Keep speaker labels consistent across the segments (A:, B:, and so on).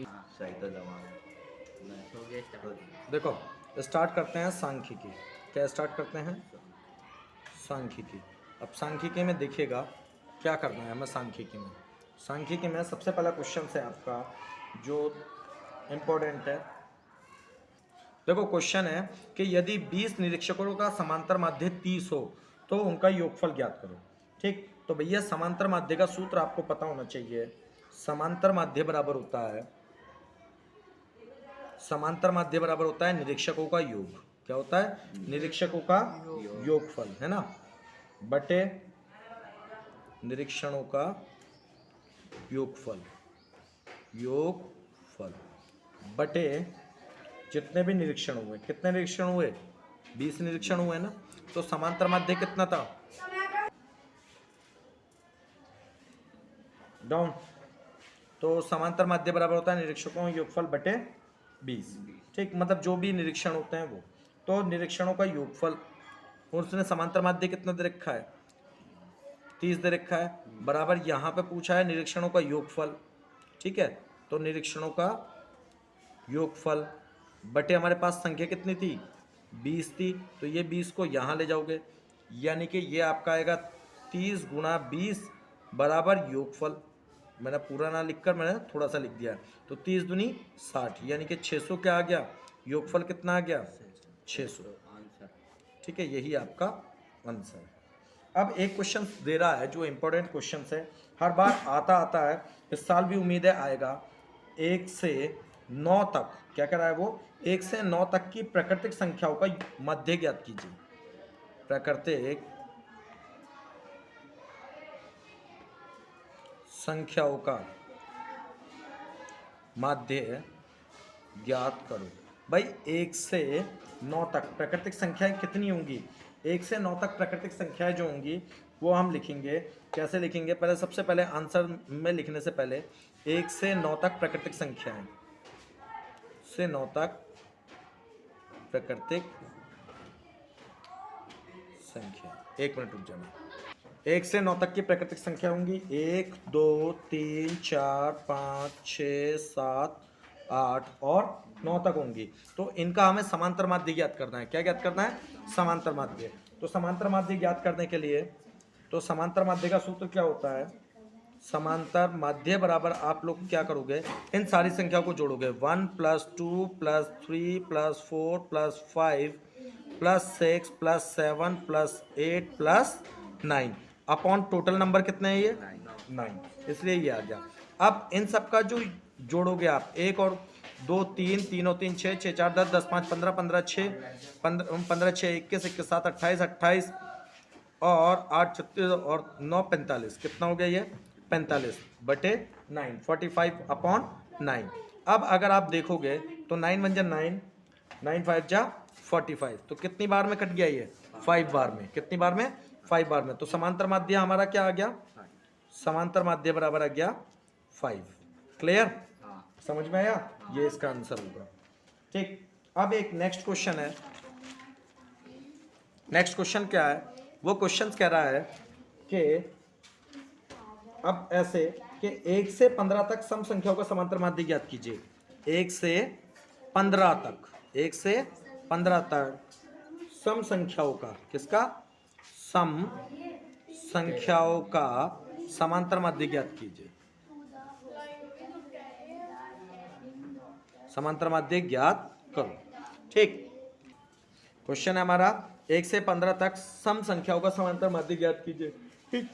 A: सही तो जवाब
B: हो गया स्टार्ट।
C: देखो स्टार्ट करते हैं सांख्यिकी। क्या स्टार्ट करते हैं? सांख्यिकी। अब सांख्यिकी में देखिएगा क्या करना है हमें। सांख्यिकी में सबसे पहला क्वेश्चन है आपका जो इम्पोर्टेंट है। देखो क्वेश्चन है कि यदि 20 निरीक्षकों का समांतर माध्य 30 हो तो उनका योगफल ज्ञात करो। ठीक, तो भैया समांतर माध्य का सूत्र आपको पता होना चाहिए। समांतर माध्य बराबर होता है, समांतर माध्य बराबर होता है निरीक्षकों का योग। क्या होता है? निरीक्षकों का योगफल, है ना, बटे निरीक्षणों का योगफल, योगफल बटे जितने भी निरीक्षण हुए। कितने निरीक्षण हुए? 20 निरीक्षण हुए ना। तो समांतर माध्य कितना था? डाउन। तो समांतर माध्य बराबर होता है निरीक्षकों का योगफल बटे 20। ठीक, मतलब जो भी निरीक्षण होते हैं वो, तो निरीक्षणों का योगफल, और उसने समांतर माध्य कितना दे रखा है? 30 दे रखा है, बराबर यहाँ पे पूछा है निरीक्षणों का योगफल। ठीक है, तो निरीक्षणों का योगफल बटे हमारे पास संख्या कितनी थी? 20 थी, तो ये 20 को यहाँ ले जाओगे, यानी कि ये आपका आएगा 30 गुणा 20 बराबर योगफल। मैंने पूरा ना लिखकर मैंने थोड़ा सा लिख दिया, तो 30 दूनी 60, यानी कि 600 क्या आ गया? योगफल कितना आ गया? 600
B: आंसर।
C: ठीक है, यही आपका आंसर है। अब एक क्वेश्चन दे रहा है जो इंपॉर्टेंट क्वेश्चन है, हर बार आता है, इस साल भी उम्मीद है आएगा। 1 से 9 तक क्या कह रहा है वो? 1 से 9 तक की प्राकृतिक संख्याओं का मध्य ज्ञात कीजिए। प्राकृतिक संख्याओं का माध्य ज्ञात करो। भाई 1 से 9 तक प्राकृतिक संख्याएं कितनी होंगी? 1 से 9 तक प्राकृतिक संख्याएं जो होंगी वो हम लिखेंगे। कैसे लिखेंगे? पहले सबसे पहले आंसर में लिखने से पहले 1 से 9 तक प्राकृतिक संख्याएं, से 9 तक प्राकृतिक संख्या। 1 मिनट रुक जाना। 1 से 9 तक की प्राकृतिक संख्या होंगी 1 2 3 4 5 6 7 8 और 9 तक होंगी। तो इनका हमें समांतर माध्य ज्ञात करना है। क्या ज्ञात करना है? समांतर माध्य। तो समांतर माध्य ज्ञात करने के लिए, तो समांतर माध्य का सूत्र क्या होता है? समांतर माध्य बराबर आप लोग क्या करोगे? इन सारी संख्याओं को जोड़ोगे। 1 + 2 + 3 + 4 + 5 + 6 + 7 + 8 + 9 अपॉन टोटल नंबर कितने हैं? ये 9, इसलिए ये आ गया। अब इन सब का जो जोड़ोगे आप, 1 और 2 3, 3 और 3 6, 6 4 10, 10 5 15, 15 6 15 6 21, 21 7 28, 28 और 8 36 और 9 45। कितना हो गया ये? 45 बटे 9, 45 अपॉन 9। अब अगर आप देखोगे तो 9 × 9, 9 × 5 = 45। तो कितनी बार में कट गया ये? 5 बार में। कितनी बार में? 5 बार में। तो समांतर माध्य हमारा क्या आ गया? समांतर माध्य बराबर आ गया 5। क्लियर? समझ में आया? ये इसका आंसर होगा। ठीक, अब एक नेक्स्ट क्वेश्चन है। नेक्स्ट क्वेश्चन क्या है? वो क्वेश्चन कह रहा है कि अब ऐसे कि 1 से 15 तक सम संख्याओं का समांतर माध्य ज्ञात कीजिए। 1 से 15 तक, 1 से 15 तक सम संख्याओं का, किसका? सम संख्याओं का समांतर माध्य ज्ञात कीजिए। समांतर माध्य ज्ञात करो। ठीक, क्वेश्चन है हमारा 1 से 15 तक सम संख्याओं का समांतर माध्य ज्ञात कीजिए। ठीक,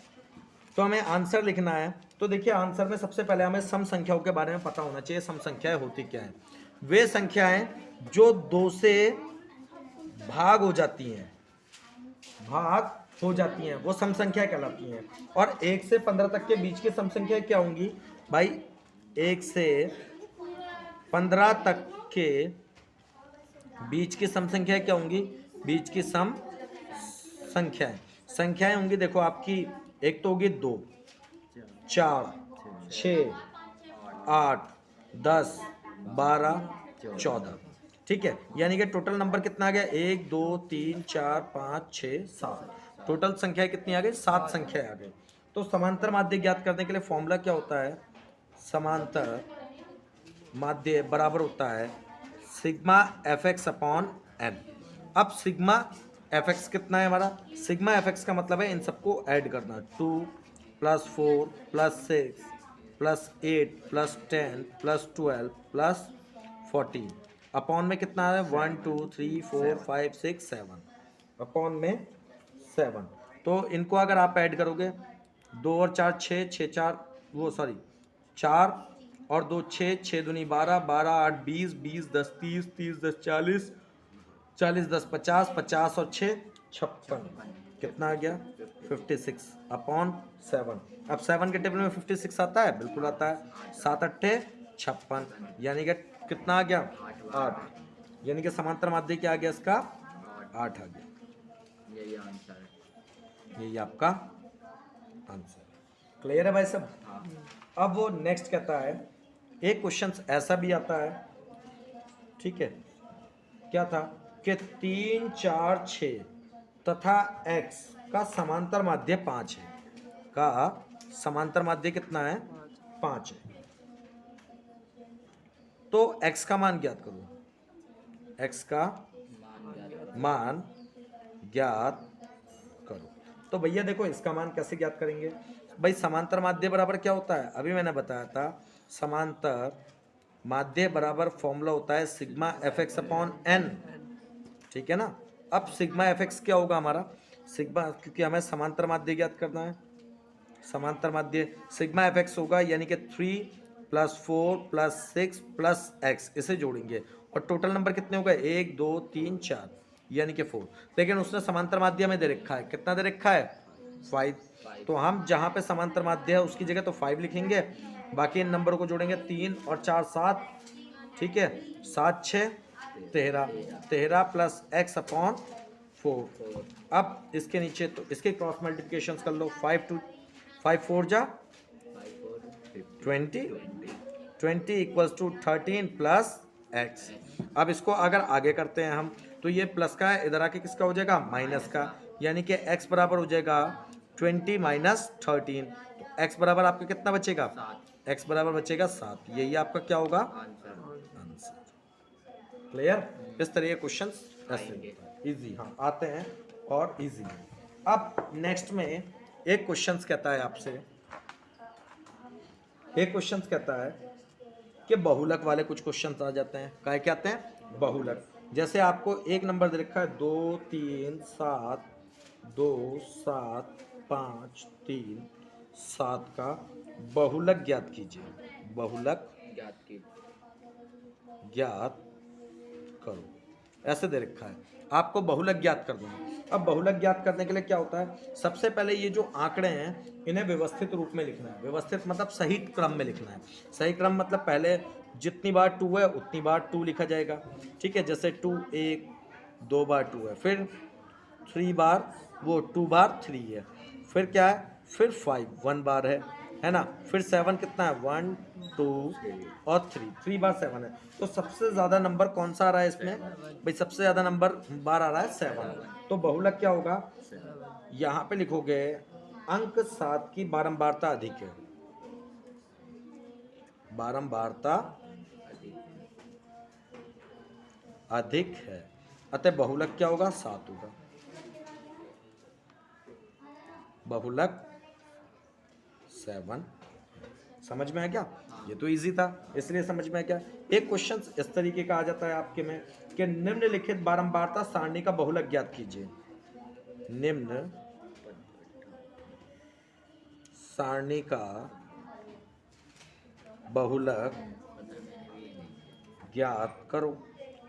C: तो हमें आंसर लिखना है। तो देखिए आंसर में सबसे पहले हमें सम संख्याओं के बारे में पता होना चाहिए। सम संख्याएं होती क्या हैं? वे संख्याएं जो 2 से भाग हो जाती हैं, भाग हो जाती हैं, वो सम संख्या कहलाती हैं। और 1 से 15 तक के बीच की सम संख्या क्या होंगी? भाई 1 से 15 तक के बीच की सम संख्या क्या होंगी? बीच की सम संख्याएं होंगी। देखो आपकी एक तो होगी 2 4 6 8 10 12 14। ठीक है, यानी कि टोटल नंबर कितना आ गया? 1 2 3 4 5 6 7। टोटल संख्या कितनी आ गई? 7 संख्या आ गई। तो समांतर माध्य ज्ञात करने के लिए फॉर्मूला क्या होता है? समांतर माध्य बराबर होता है sigma F X upon N. अब सिग्मा एफ एक्स कितना है हमारा, सिग्मा एफ एक्स का मतलब है इन सबको ऐड करना, 2 + 4 + 6 + 8 + 10 + 12 + 14 अपॉन में कितना है 1 2 3 4 5 6 7 अपॉन में 7। तो इनको अगर आप ऐड करोगे 2 और 4 6 6 4 वो सॉरी 4 और 2 6 6 दूनी 12 12 8 20 20 10 30 30 10 40 40 10 50 50 और 6 56 कितना आ गया 56 अपॉन 7। अब 7 के टेबल में 56 आता है, बिल्कुल आता है, 7 अट्ठे 56 यानी कि कितना आ गया 8, यानी कि समांतर माध्य क्या आ गया इसका 8 आ गया।
A: यही आंसर है।
C: यही आपका आंसर। क्लियर है भाई सब।
A: हाँ।
C: अब वो नेक्स्ट कहता है, एक क्वेश्चन ऐसा भी आता है, ठीक है, क्या था कि 3 4 6 तथा x का समांतर माध्य 5 है, का समांतर माध्य कितना है 5 है। तो x का मान ज्ञात करो, x का मान ज्ञात करो। तो भैया देखो इसका मान कैसे ज्ञात करेंगे भाई, समांतर माध्य बराबर क्या होता है, अभी मैंने बताया था, समांतर माध्य बराबर फॉर्मूला होता है sigma F X upon N, ठीक है ना। अब सिग्मा एफ एक्स क्या होगा हमारा, सिग्मा, क्योंकि हमें समांतर माध्य ज्ञात करना है, समांतर माध्य सिग्मा एफ एक्स होगा यानी कि 3 + 4 + 6 + x, इसे जोड़ेंगे और टोटल नंबर कितने हो गए 1 2 3 4 यानी कि 4। लेकिन उसने समांतर माध्य में दे रखा है, कितना दे रखा है 5, तो हम जहाँ पे समांतर माध्य है उसकी जगह तो 5 लिखेंगे, बाकी इन नंबरों को जोड़ेंगे 3 और 4 7, ठीक है, 7 6 13 13 + x अपॉन 4। अब इसके नीचे तो इसके क्रॉस मल्टीप्लिकेशन कर लो, 5 4 जा 20 20 = 13 + x। अब इसको अगर आगे करते हैं हम तो ये प्लस का है, इधर आके किसका हो जाएगा माइनस का, यानी कि x बराबर हो जाएगा 20 - 13, तो x बराबर आपका कितना बचेगा, x बराबर बचेगा 7। यही आपका क्या होगा आंसर। क्लियर। इस तरह के क्वेश्चन ऐसे इजी, हाँ आते हैं और इजी। अब नेक्स्ट में एक क्वेश्चन कहता है आपसे, एक क्वेश्चन कहता है कि बहुलक वाले कुछ क्वेश्चन आ जाते हैं, क्या आते हैं बहुलक। जैसे आपको एक नंबर दे रखा है 2 3 7 2 7 5 3 7 का बहुलक ज्ञात कीजिए, बहुलक ज्ञात करो, ऐसे दे रखा है आपको बहुलक ज्ञात करना है। अब बहुलक ज्ञात करने के लिए क्या होता है, सबसे पहले ये जो आंकड़े हैं इन्हें व्यवस्थित रूप में लिखना है, व्यवस्थित मतलब सही क्रम में लिखना है। सही क्रम मतलब पहले जितनी बार 2 है उतनी बार 2 लिखा जाएगा, ठीक है, जैसे 2 1 2 बार 2 है, फिर 3 बार वो 2 बार 3 है, फिर क्या है, फिर 5 1 बार है ना, फिर 7 कितना है 1 2 और 3 बार 7 है। तो सबसे ज्यादा नंबर कौन सा आ रहा है इसमें भाई, सबसे ज्यादा नंबर बार आ रहा है 7। तो बहुलक क्या होगा, यहाँ पे लिखोगे अंक 7 की बारंबारता अधिक है, बारंबारता अधिक है, अतः बहुलक क्या होगा 7 होगा, बहुलक 7। समझ में आ गया, ये तो इजी था इसलिए समझ में आ गया। एक क्वेश्चन इस तरीके का आ जाता है आपके में कि निम्नलिखित बारंबारता सारणी का बहुलक ज्ञात कीजिए, निम्न सारणी का बहुलक ज्ञात करो।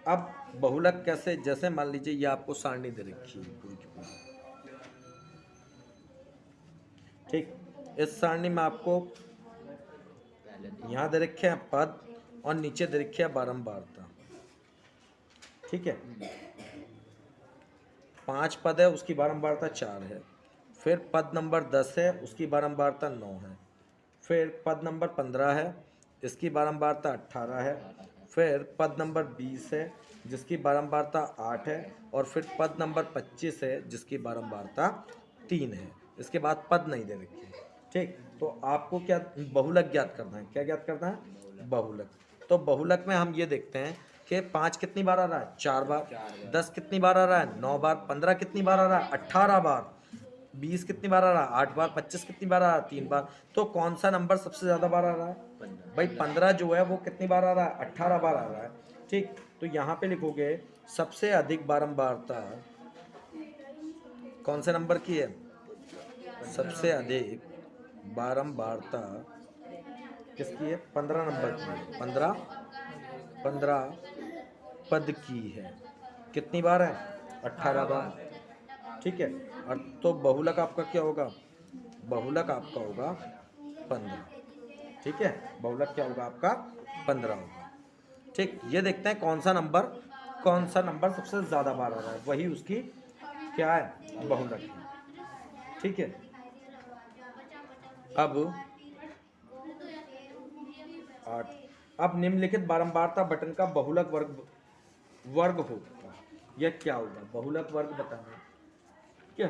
C: अब बहुलक कैसे, जैसे मान लीजिए ये आपको सारणी दे रखी है पूरी की पूरी, ठीक, इस सारणी में आपको यहाँ दे रखे हैं पद और नीचे दे रखे हैं बारंबारता, ठीक है, 5 पद है उसकी बारंबारता 4 है, फिर पद नंबर 10 है उसकी बारंबारता 9 है, फिर पद नंबर 15 है इसकी बारंबारता 18 है, फिर पद नंबर 20 है जिसकी बारंबारता 8 है, और फिर पद नंबर 25 है जिसकी बारंबारता 3 है। इसके बाद पद नहीं दे रखे, ठीक। तो आपको क्या बहुलक ज्ञात करना है, क्या ज्ञात करना है बहुलक। तो बहुलक में हम ये देखते हैं कि 5 कितनी बार आ रहा है, 4 बार, 10 कितनी बार आ रहा है, 9 बार, 15 कितनी बार आ रहा है, 18 बार, 20 कितनी बार आ रहा है, 8 बार, 25 कितनी बार आ रहा है, 3 बार। तो कौन सा नंबर सबसे ज्यादा बार आ रहा है?
A: 15।
C: भाई 15 जो है वो कितनी बार आ रहा है, 18 बार आ रहा है। ठीक, तो यहाँ पे लिखोगे सबसे अधिक बारंबारता कौन से नंबर की है? सबसे अधिक बारंबारता किसकी है? 15 नंबर की है। 15 पद की है। कितनी बार है? 18 बार। ठीक है, और तो बहुलक आपका क्या होगा? बहुलक आपका होगा 15। ठीक है, बहुलक क्या होगा आपका? 15 होगा। ठीक, ये देखते हैं कौन सा नंबर सबसे ज्यादा बार आ रहा है, वही उसकी क्या है? बहुलक है। ठीक है, अब 8, अब निम्नलिखित बारंबारता बटन का बहुलक वर्ग होगा। यह क्या होगा? बहुलक वर्ग बताना क्या?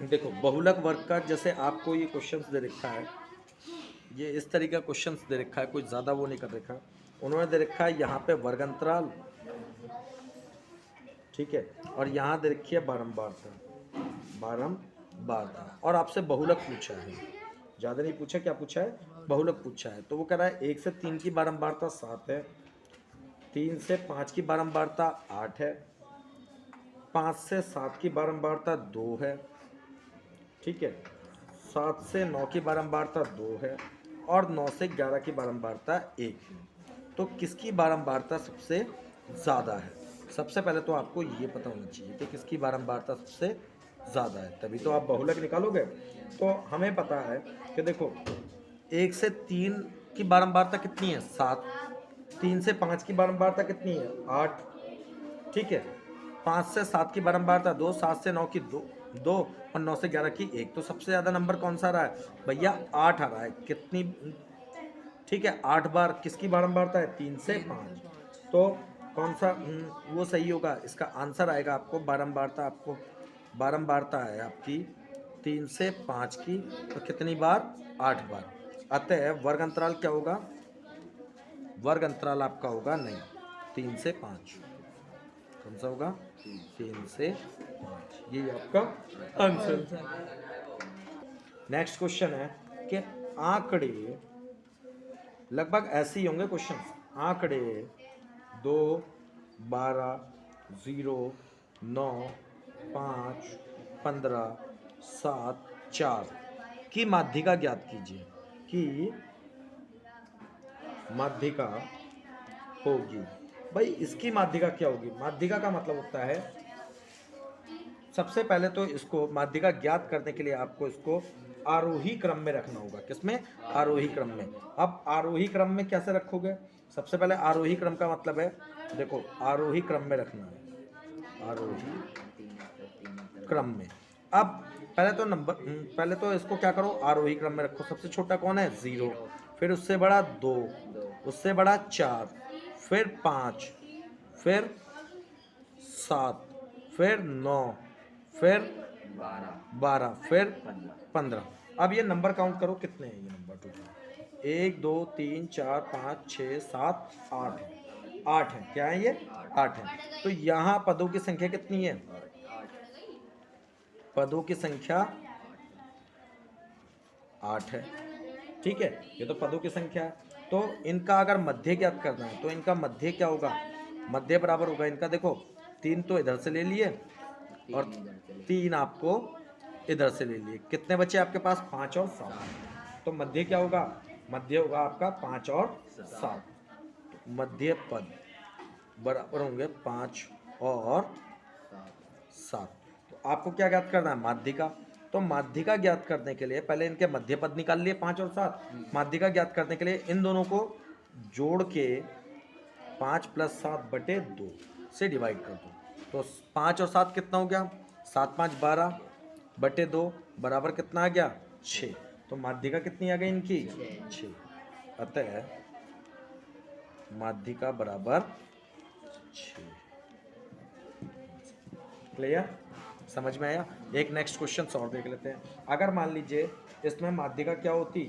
C: देखो बहुलक वर्ग का, जैसे आपको ये क्वेश्चंस दे रखा है, ये इस तरीके का क्वेश्चंस दे रखा है, कोई ज़्यादा वो नहीं कर रखा। उन्होंने दे रखा है यहाँ पे वर्ग अंतराल, ठीक है, और यहाँ दे रखी है बारंबारता, और आपसे बहुलक पूछा है, ज़्यादा नहीं पूछा, क्या पूछा है? बहुलक पूछा है। तो वो कह रहा है 1 से 3 की बारंबारता 7 है, 3 से 5 की बारंबारता 8 है, 5 से 7 की बारंबारता 2 है, ठीक है, 7 से 9 की बारंबारता 2 है, और 9 से 11 की बारंबारता 1 है। तो किसकी बारंबारता सबसे ज़्यादा है? सबसे पहले तो आपको ये पता होना चाहिए कि किसकी बारंबारता सबसे ज़्यादा है, तभी तो आप बहुलक निकालोगे। तो हमें पता है कि देखो 1 से 3 की बारंबारता कितनी है? 7। 3 से 5 की बारंबारता कितनी है? 8। ठीक है, 5 से 7 की बारंबारता 2, 7 से 9 की 2 और 9 से 11 की 1। तो सबसे ज़्यादा नंबर कौन सा आ रहा है भैया? 8 आ रहा है। कितनी? ठीक है, 8 बार किसकी बारंबारता है? 3 से 5। तो कौन सा वो सही होगा? इसका आंसर आएगा आपको बारंबारता है आपकी 3 से 5 की, तो कितनी बार? 8 बार। अतः वर्ग अंतराल क्या होगा? वर्ग अंतराल आपका होगा नहीं 3 से 5। कौन सा होगा? 3 से 5। ये आपका आंसर। नेक्स्ट क्वेश्चन है कि आंकड़े लगभग ऐसे ही होंगे क्वेश्चन। आंकड़े 2, 12, 0, 9, 5, 15, 7, 4 की माध्यिका ज्ञात कीजिए। कि माध्यिका होगी, भाई इसकी माध्यिका क्या होगी? माध्यिका का मतलब होता है, सबसे पहले तो इसको माध्यिका ज्ञात करने के लिए आपको इसको आरोही क्रम में रखना होगा। किसमें? आरोही क्रम में। अब आरोही क्रम में कैसे रखोगे? सबसे पहले आरोही क्रम का मतलब है, देखो आरोही क्रम में रखना है, आरोही क्रम में। अब पहले तो इसको क्या करो? आरोही क्रम में रखो। सबसे छोटा कौन है? 0, फिर उससे बड़ा 2, उससे बड़ा 4, फिर 5, फिर 7, फिर 9, फिर 12, फिर 15। अब ये नंबर काउंट करो, कितने हैं ये नंबर टोटल? 1, 2, 3, 4, 5, 6, 7, 8 है। 8 है। क्या है ये? 8 है। तो यहाँ पदों की संख्या कितनी है? पदों की संख्या 8 है। ठीक है, ये तो पदों की संख्या है। तो इनका अगर मध्य ज्ञात करना है तो इनका मध्य क्या होगा? मध्य बराबर होगा इनका, देखो 3 तो इधर से ले लिए और 3 आपको इधर से ले लिए। कितने बचे आपके पास? 5 और 7। तो मध्य क्या होगा? मध्य होगा आपका 5 और 7। तो मध्य पद बराबर होंगे 5 और 7। तो आपको क्या ज्ञात करना है? माध्यिका। तो माध्यिका ज्ञात करने के लिए पहले इनके मध्य पद निकाल लिए 5 और 7। माध्यिका ज्ञात करने के लिए इन दोनों को जोड़ के 5 + 7 बटे 2 से डिवाइड कर दो। तो 5 और 7 कितना हो गया? 7, 5, 12 बटे 2 बराबर कितना आ गया? 6। तो माध्यिका कितनी आ गई इनकी? 6। अतः माध्यिका बराबर 6। क्लियर? समझ में आया? एक नेक्स्ट क्वेश्चन और देख लेते हैं। अगर मान लीजिए इसमें माध्यिका क्या होती?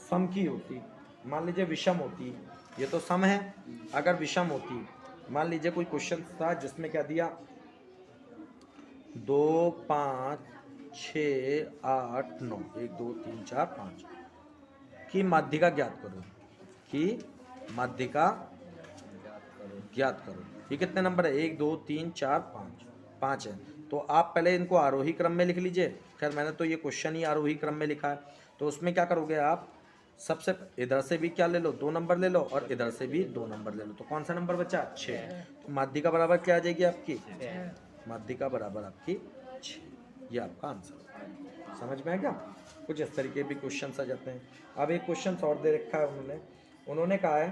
C: सम की होती, मान लीजिए विषम होती, ये तो सम है, अगर विषम होती, मान लीजिए कोई क्वेश्चन था जिसमें क्या दिया 2 5 6 8 9 1 2 3 4 5 की माध्यिका ज्ञात करो, कि माध्यिका ज्ञात करो। ये कितने नंबर है? 1 2 3 4 5, 5 है। तो आप पहले इनको आरोही क्रम में लिख लीजिए। खैर मैंने तो ये क्वेश्चन ही आरोही क्रम में लिखा है, तो उसमें क्या करोगे आप, सबसे इधर से भी क्या ले लो, 2 नंबर ले लो, और इधर से भी 2 नंबर ले लो। तो कौन सा नंबर बचा? 6। तो माध्यिका बराबर क्या आ जाएगी आपकी? माध्यिका बराबर आपकी 6। ये आपका आंसर। समझ में आ गया? कुछ इस तरीके भी क्वेश्चन आ जाते हैं। अब एक क्वेश्चन और दे रखा है उन्होंने कहा है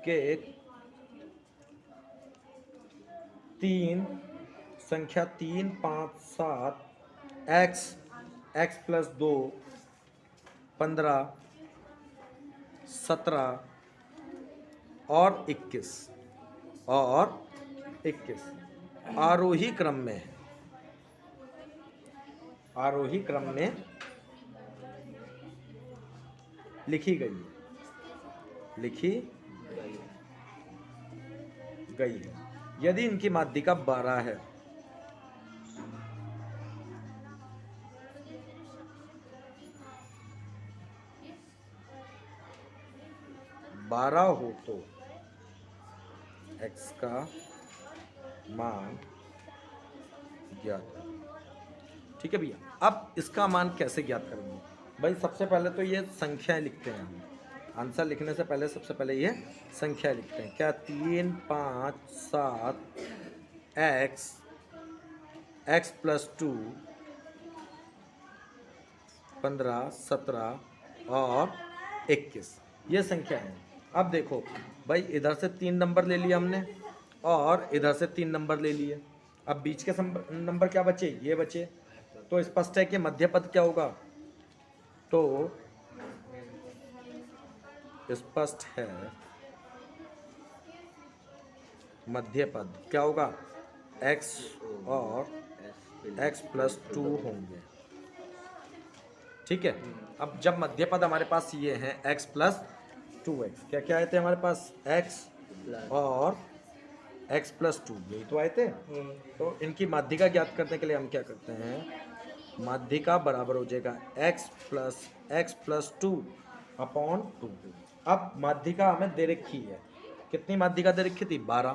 C: कि 3 संख्या 3 5 7 x प्लस 2 15 17 और 21 आरोही क्रम में है, आरोही क्रम में लिखी गई है। यदि इनकी माध्यिका 12 है, हो तो x का मान ज्ञात करो। ठीक है भैया, अब इसका मान कैसे ज्ञात करेंगे भाई? सबसे पहले तो ये संख्याएं लिखते हैं हम। आंसर लिखने से पहले सबसे पहले ये संख्या लिखते हैं। क्या? 3 5 7 x प्लस 2 15 17 और 21, ये संख्या है। अब देखो भाई, इधर से 3 नंबर ले लिया हमने और इधर से 3 नंबर ले लिए। अब बीच के नंबर क्या बचे? ये बचे। तो स्पष्ट है कि मध्य पद क्या होगा? तो स्पष्ट है मध्य पद क्या होगा? x और x प्लस 2 होंगे। ठीक है। अब जब मध्य पद हमारे पास ये हैं x प्लस 2x, क्या क्या आए थे हमारे पास? x और x प्लस 2, यही तो आए थे। तो इनकी माध्यिका ज्ञात करने के लिए हम क्या करते हैं? माध्यिका बराबर हो जाएगा x प्लस 2 अपॉन 2। अब माध्यिका हमें दे रखी है, कितनी माध्यिका दे रखी थी? 12।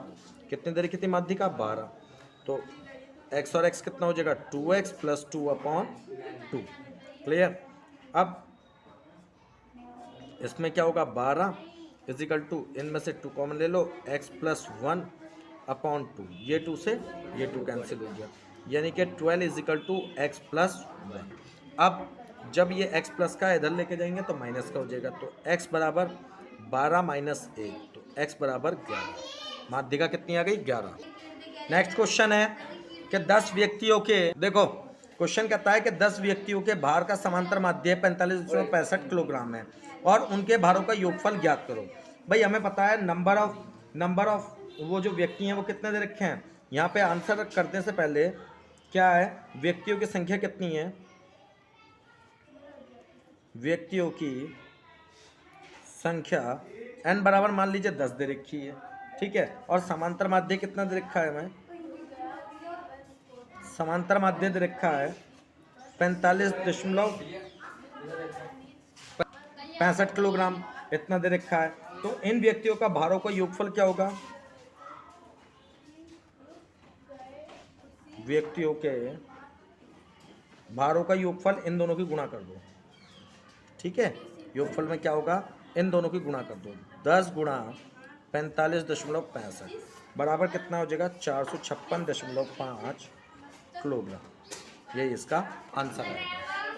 C: कितनी दे रखी थी माध्यिका? 12। तो x और x कितना हो जाएगा? 2x plus 2 upon 2। क्लियर? अब इसमें क्या होगा? 12 इजिकल टू, इनमें से 2 कॉमन ले लो, x प्लस 1 अपॉन 2। ये 2 से ये 2 कैंसिल हो गया, यानी कि 12 इजिकल टू x प्लस 1। अब जब ये x प्लस का इधर लेके जाएंगे तो माइनस का हो जाएगा। तो x बराबर 12 माइनस 1, तो x बराबर 11। माध्यिका कितनी आ गई? 11। नेक्स्ट क्वेश्चन है कि 10 व्यक्तियों के, देखो क्वेश्चन कहता है कि 10 व्यक्तियों के भार का समांतर माध्य 45.65 किलोग्राम है और उनके भारों का योगफल ज्ञात करो। भाई हमें पता है नंबर ऑफ वो जो व्यक्ति हैं वो कितने दे रखे हैं। यहाँ पे आंसर करने से पहले क्या है? व्यक्तियों की संख्या कितनी है? व्यक्तियों की संख्या n बराबर मान लीजिए 10 दे रखी है। ठीक है। और समांतर माध्य कितना दे रखा है हमें? समांतर माध्य दे रखा है 45.65 किलोग्राम, इतना दे रखा है। तो इन व्यक्तियों का भारों का योगफल क्या होगा? व्यक्तियों के भारों का योगफल इन दोनों की गुणा कर दो। ठीक है। योगफल में क्या होगा? इन दोनों की गुणा कर दो। 10 गुणा 45.65 बराबर कितना हो जाएगा? 456.5 किलोग्राम। यही इसका आंसर है।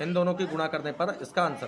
C: इन दोनों की गुणा करने पर इसका आंसर